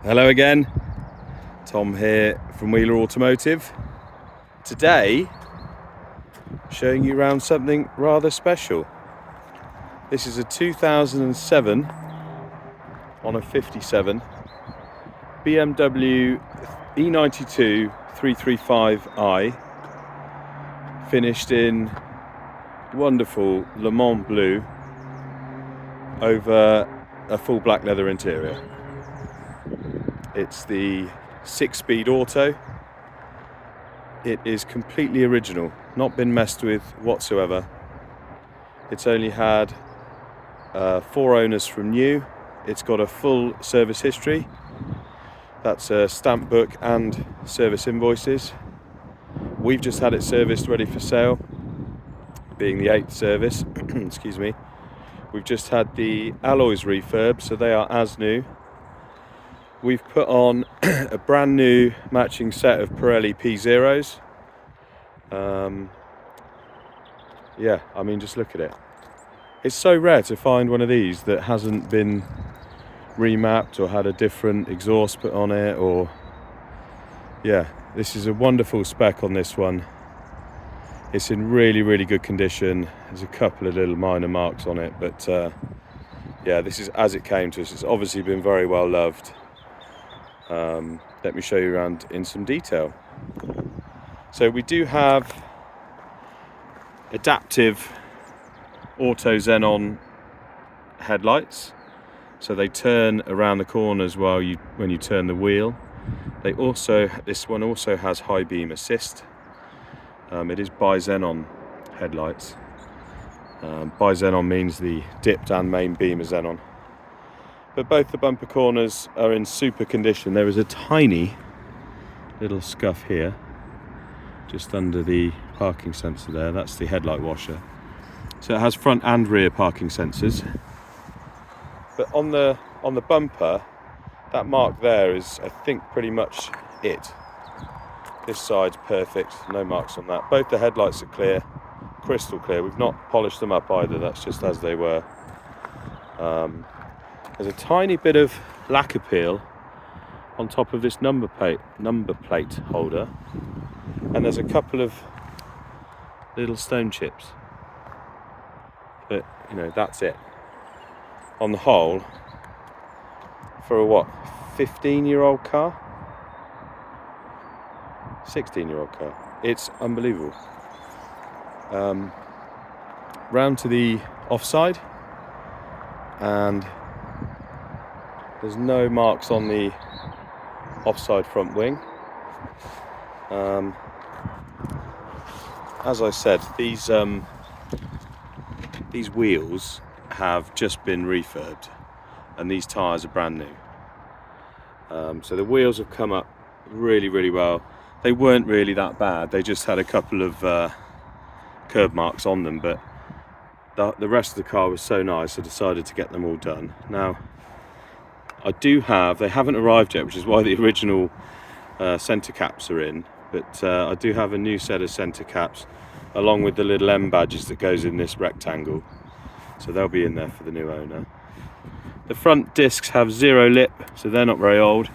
Hello again, Tom here from Wheeler Automotive. Today, showing you around something rather special. This is a 2007 on a 57 BMW E92 335i, finished in wonderful Le Mans blue over a full black leather interior. It's the 6-speed auto. It is completely original, not been messed with whatsoever. It's only had 4 owners from new. It's got a full service history. That's a stamp book and service invoices. We've just had it serviced, ready for sale, being the 8th service. Excuse me. We've just had the alloys refurb, so they are as new. We've put on a brand new matching set of Pirelli P0s. Yeah, I mean, just look at it. It's so rare to find one of these that hasn't been remapped or had a different exhaust put on it, or yeah, this is a wonderful spec on this one. It's in really, really good condition. There's a couple of little minor marks on it, but yeah, this is as it came to us. It's obviously been very well loved. Let me show you around in some detail. So we do have adaptive auto xenon headlights, so they turn around the corners when you turn the wheel. This one also has high beam assist. It is bi-xenon headlights. Bi-xenon means the dipped and main beam is xenon. But both the bumper corners are in super condition. There is a tiny little scuff here, just under the parking sensor there. That's the headlight washer. So it has front and rear parking sensors. But on the bumper, that mark there is, I think, pretty much it. This side's perfect, no marks on that. Both the headlights are clear, crystal clear. We've not polished them up either, that's just as they were. There's a tiny bit of lacquer peel on top of this number plate holder, and there's a couple of little stone chips. But you know, that's it. On the whole, for a 15-year-old car? 16-year-old car. It's unbelievable. Round to the offside, and there's no marks on the offside front wing. As I said, these wheels have just been refurbed, and these tyres are brand new. So the wheels have come up really, really well. They weren't really that bad. They just had a couple of curb marks on them, but the rest of the car was so nice I decided to get them all done. Now, they haven't arrived yet, which is why the original centre caps are in, but I do have a new set of centre caps along with the little M badges that goes in this rectangle, so they'll be in there for the new owner. The front discs have 0 lip, so they're not very old,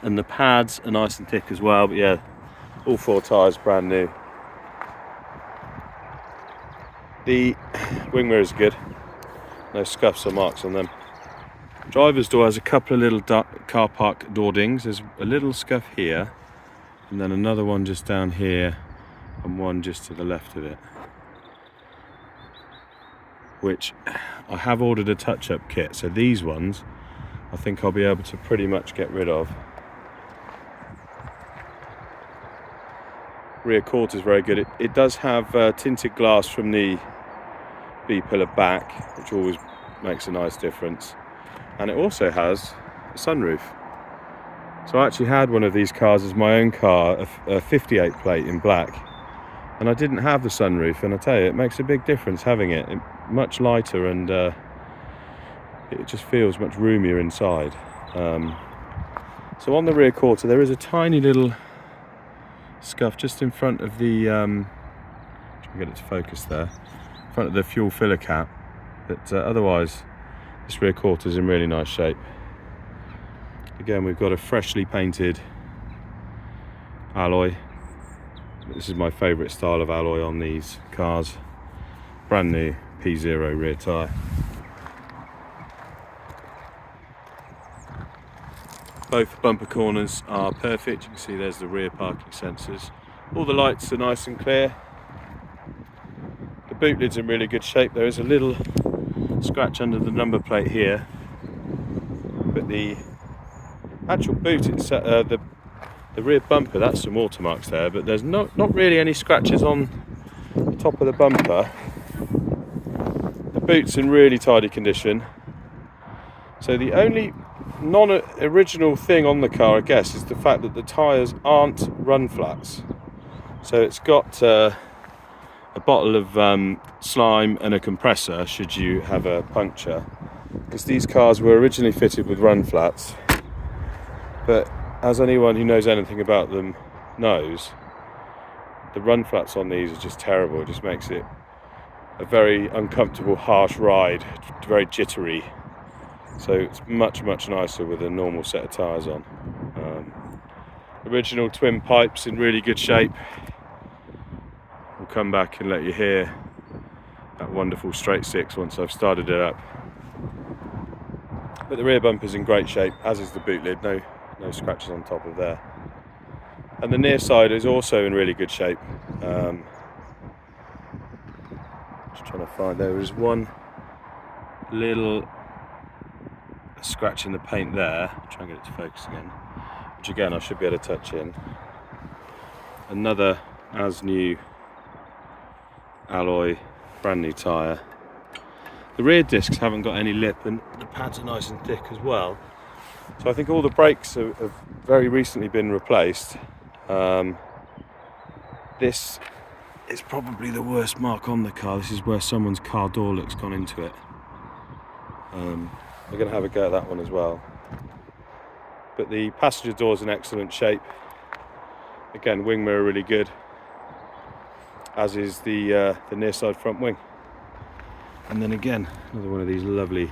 and the pads are nice and thick as well, but yeah, all 4 tyres brand new. The wing mirrors are good, no scuffs or marks on them. Driver's door has a couple of little car park door dings. There's a little scuff here, and then another one just down here, and one just to the left of it, which I have ordered a touch-up kit, so these ones I think I'll be able to pretty much get rid of. Rear quarter is very good. It does have tinted glass from the B-pillar back, which always makes a nice difference. And it also has a sunroof. So I actually had one of these cars as my own car, a 58 plate in black, and I didn't have the sunroof, and I tell you, it makes a big difference having it. Much lighter, and it just feels much roomier inside. So on the rear quarter there is a tiny little scuff just in front of the try and get it to focus there, in front of the fuel filler cap, but otherwise this rear quarter is in really nice shape. Again, we've got a freshly painted alloy. This is my favourite style of alloy on these cars. Brand new P0 rear tyre. Both bumper corners are perfect. You can see there's the rear parking sensors. All the lights are nice and clear. The boot lid's in really good shape. There is a little scratch under the number plate here, but the actual boot, the rear bumper, that's some watermarks there, but there's not really any scratches on the top of the bumper. The boot's in really tidy condition. So the only non-original thing on the car, I guess, is the fact that the tyres aren't run flats. So it's got a bottle of slime and a compressor should you have a puncture, because these cars were originally fitted with run flats, but as anyone who knows anything about them knows, the run flats on these are just terrible. It just makes it a very uncomfortable, harsh ride, very jittery. So it's much nicer with a normal set of tyres on. Original twin pipes in really good shape. We'll come back and let you hear that wonderful straight six once I've started it up. But the rear bumper's in great shape, as is the boot lid. No scratches on top of there. And the near side is also in really good shape. Just trying to find, there was one little scratch in the paint there. Try and get it to focus again, which again I should be able to touch in. Another as new alloy, brand new tyre. The rear discs haven't got any lip, and the pads are nice and thick as well. So I think all the brakes have very recently been replaced. This is probably the worst mark on the car. This is where someone's car door look's gone into it. We're going to have a go at that one as well. But the passenger door's in excellent shape. Again, wing mirror really good, as is the near side front wing. And then again, another one of these lovely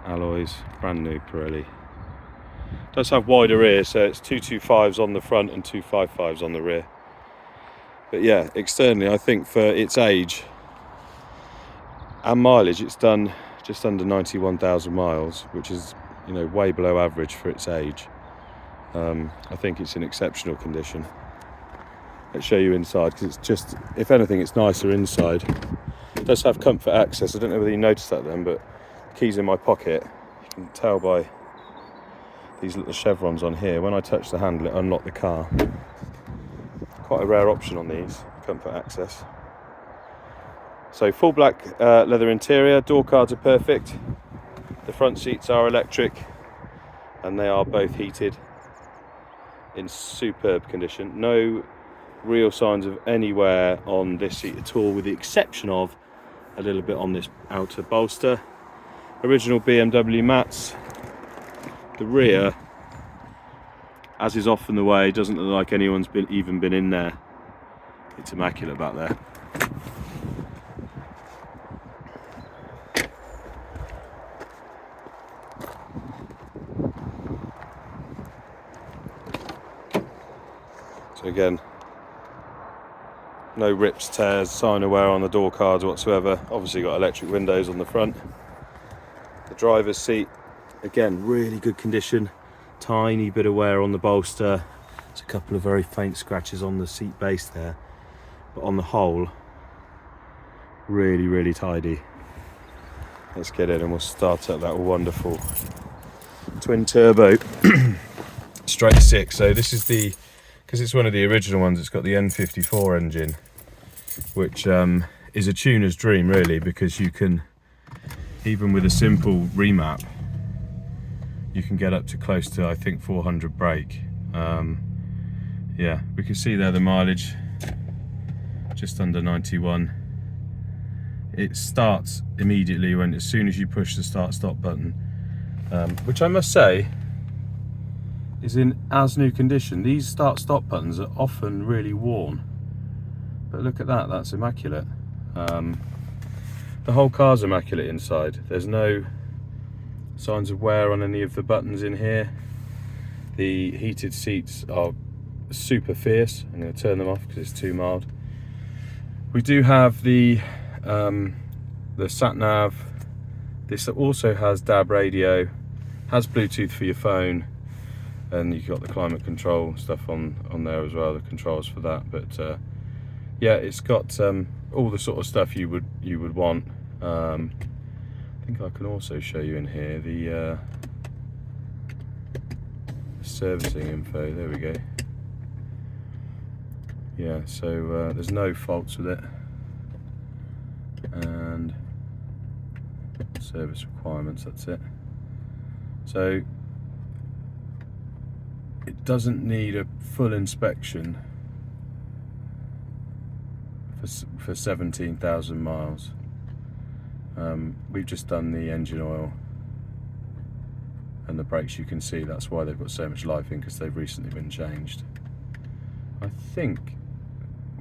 alloys, brand new Pirelli. Does have wider ears, so it's 225s on the front and 255s on the rear. But yeah, externally, I think for its age and mileage, it's done just under 91,000 miles, which is, you know, way below average for its age. I think it's in exceptional condition. Let's show you inside, because it's just, if anything, it's nicer inside. It does have comfort access. I don't know whether you noticed that then, but the key's in my pocket. You can tell by these little chevrons on here. When I touch the handle, it unlocked the car. Quite a rare option on these, comfort access. So full black leather interior, door cards are perfect. The front seats are electric, and they are both heated, in superb condition. No real signs of any wear on this seat at all, with the exception of a little bit on this outer bolster. Original BMW mats. The rear, as is often the way, doesn't look like anyone's even been in there. It's immaculate back there. So again, no rips, tears, sign of wear on the door cards whatsoever. Obviously got electric windows on the front. The driver's seat, again, really good condition. Tiny bit of wear on the bolster. There's a couple of very faint scratches on the seat base there, but on the whole, really tidy. Let's get in and we'll start up that wonderful twin turbo straight six. So this is the, because it's one of the original ones, it's got the N54 engine, which is a tuner's dream really, because you can, even with a simple remap, you can get up to close to, I think, 400 brake. Yeah, we can see there the mileage, just under 91. It starts immediately as soon as you push the start-stop button, which I must say is in as new condition. These start-stop buttons are often really worn, but look at that, that's immaculate. The whole car's immaculate inside. There's no signs of wear on any of the buttons in here. The heated seats are super fierce. I'm going to turn them off because it's too mild. We do have the sat nav. This also has DAB radio, has Bluetooth for your phone, and you've got the climate control stuff on there as well, the controls for that. But yeah, it's got all the sort of stuff you would want. I think I can also show you in here the servicing info. There we go. Yeah, so there's no faults with it, and service requirements, that's it. So it doesn't need a full inspection for 17,000 miles. We've just done the engine oil and the brakes. You can see that's why they've got so much life in, because they've recently been changed. I think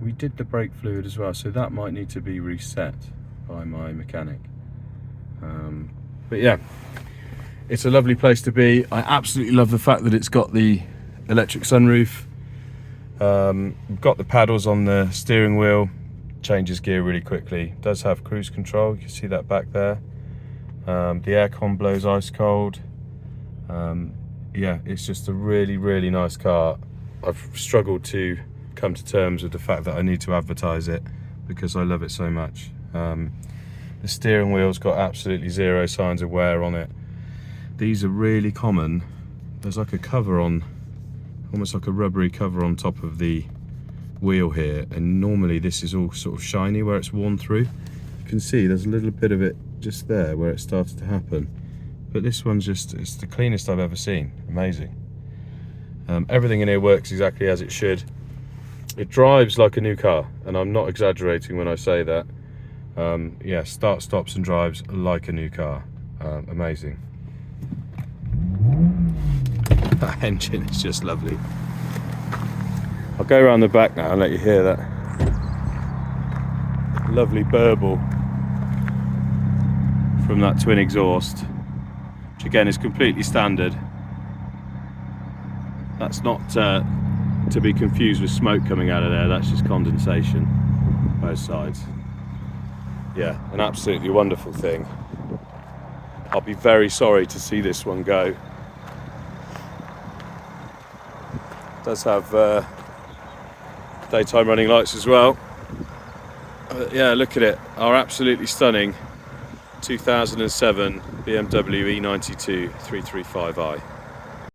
we did the brake fluid as well, so that might need to be reset by my mechanic. But yeah, it's a lovely place to be. I absolutely love the fact that it's got the electric sunroof. We've got the paddles on the steering wheel, changes gear really quickly. It does have cruise control, you can see that back there. The aircon blows ice cold. Yeah, it's just a really nice car. I've struggled to come to terms with the fact that I need to advertise it because I love it so much. The steering wheel's got absolutely zero signs of wear on it. These are really common. There's like a cover on, almost like a rubbery cover on top of the wheel here, and normally this is all sort of shiny where it's worn through. You can see there's a little bit of it just there where it started to happen, but this one's just, it's the cleanest I've ever seen. Amazing. Everything in here works exactly as it should. It drives like a new car, and I'm not exaggerating when I say that. Yeah, start, stops and drives like a new car. Amazing. That engine is just lovely. I'll go around the back now and let you hear that lovely burble from that twin exhaust, which again is completely standard. That's not to be confused with smoke coming out of there, that's just condensation, both sides. Yeah, an absolutely wonderful thing. I'll be very sorry to see this one go. It does have daytime running lights as well. Yeah, look at it, our absolutely stunning 2007 BMW E92 335i.